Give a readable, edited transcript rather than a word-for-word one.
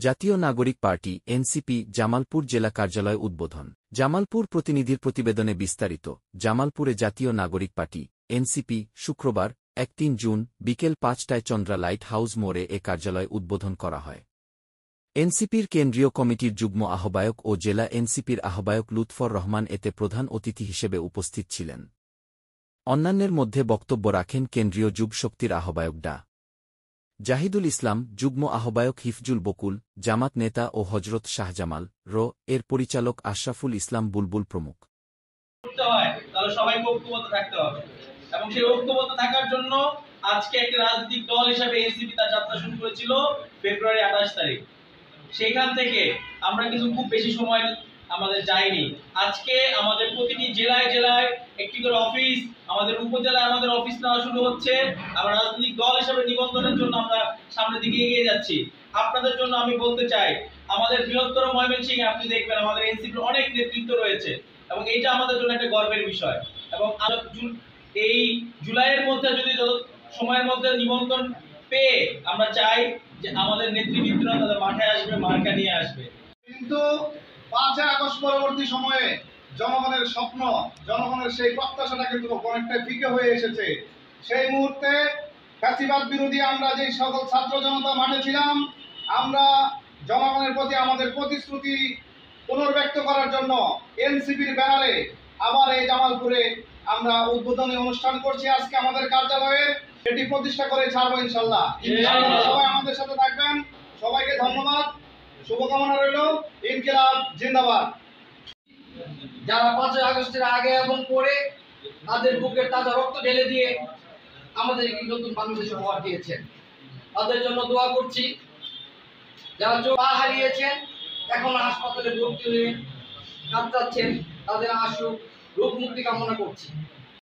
জাতীয় নাগরিক party NCP Jamalpur জেলা কার্যালয় উদ্বোধন। জামালপুর প্রতিনিধির প্রতিবেদনে বিস্তারিত। জামালপুরে জাতীয় নাগরিক পার্টি এনসিপি শুক্রবার ৩ জুন বিকেল ৫টায় চন্দ্রা লাইট হাউস মোড়ে এ কার্যালয় উদ্বোধন করা হয়। এনসিপির কেন্দ্রীয় কমিটির যুগ্ম আহ্বায়ক ও জেলা এনসিপির আহ্বায়ক লুৎফর রহমান এতে প্রধান অতিথি হিসেবে উপস্থিত ছিলেন। অন্যান্যের মধ্যে বক্তব্য রাখেন কেন্দ্রীয় যুবশক্তির আহ্বায়ক ডা জাহিদুল ইসলাম, যুগ্ম আহ্বায়ক হিফজুল বকুল, জামাত নেতা ও হজরত শাহজামাল এর পরিচালক আশরাফুল ইসলাম বুলবুল প্রমুখ। সবাইকে ঐক্যবদ্ধ থাকতে হবে এবং সেই ঐক্যবদ্ধ থাকার জন্য আজকে একটা রাজনৈতিক দল হিসেবে এনসিপি তার যাত্রা শুরু করেছিল ফেব্রুয়ারি 28 তারিখ। সেখান থেকে আমরা কিন্তু খুব বেশি সময় আমাদের যায়নি। আজকে আমাদের প্রতিটি জেলায় জেলায় একটি করে অফিস, আমাদের উপজেলায় আমাদের অফিস নেওয়া শুরু হচ্ছে। আমরা রাজনৈতিক দল হিসেবে নিবন্ধনের জন্য আমরা সামনের দিকে এগিয়ে যাচ্ছি। আপনাদের জন্য আমি বলতে চাই, আমাদের বৃহত্তর ময়মনসিংহে আপনি দেখবেন আমাদের এনসিপির অনেক নেতৃত্ব রয়েছে এবং এইটা আমাদের জন্য একটা গর্বের বিষয়। এবং এই জুলাইয়ের মধ্যে যদি সময়ের মধ্যে নিবন্ধন পেয়ে আমরা চাই যে আমাদের নেতৃবৃন্দরা তাদের মাঠে আসবে, মার্কা নিয়ে আসবে। কিন্তু 5 আগস্ট পরবর্তী সময়ে জনগণের স্বপ্ন, জনগণের সেই প্রত্যাশাটা কিন্তু অনেকটাই ফিকে হয়ে এসেছে। সেই মুহূর্তে ফ্যাসিবাদ বিরোধী আমরা যে সকল ছাত্র জনতা মাঠে ছিলাম, আমরা জনগণের প্রতি আমাদের প্রতিশ্রুতি পুনর্ব্যক্ত করার জন্য এনসিপির ব্যানারে আবার এই জামালপুরে আমরা উদ্বোধনী অনুষ্ঠান করছি। আজকে আমাদের কার্যালয়ে এটি প্রতিষ্ঠা করে ছাড়বো ইনশাল্লাহ। সবাই আমাদের সাথে থাকবেন। সবাইকে ধন্যবাদ, শুভকামনা রইল। ইনকিলাব জিন্দাবাদ। যারা 5 আগস্টের আগে এবং পরে তাদের বুকের তাজা রক্ত ঢেলে দিয়ে আমাদের একটি নতুন বাংলাদেশ উপহার দিয়েছেন, তাদের জন্য দোয়া করছি। যারা পা হারিয়েছেন, এখন হাসপাতালে ভর্তি হয়ে কাতরাচ্ছেন, তাদের আশু রোগ মুক্তি কামনা করছি।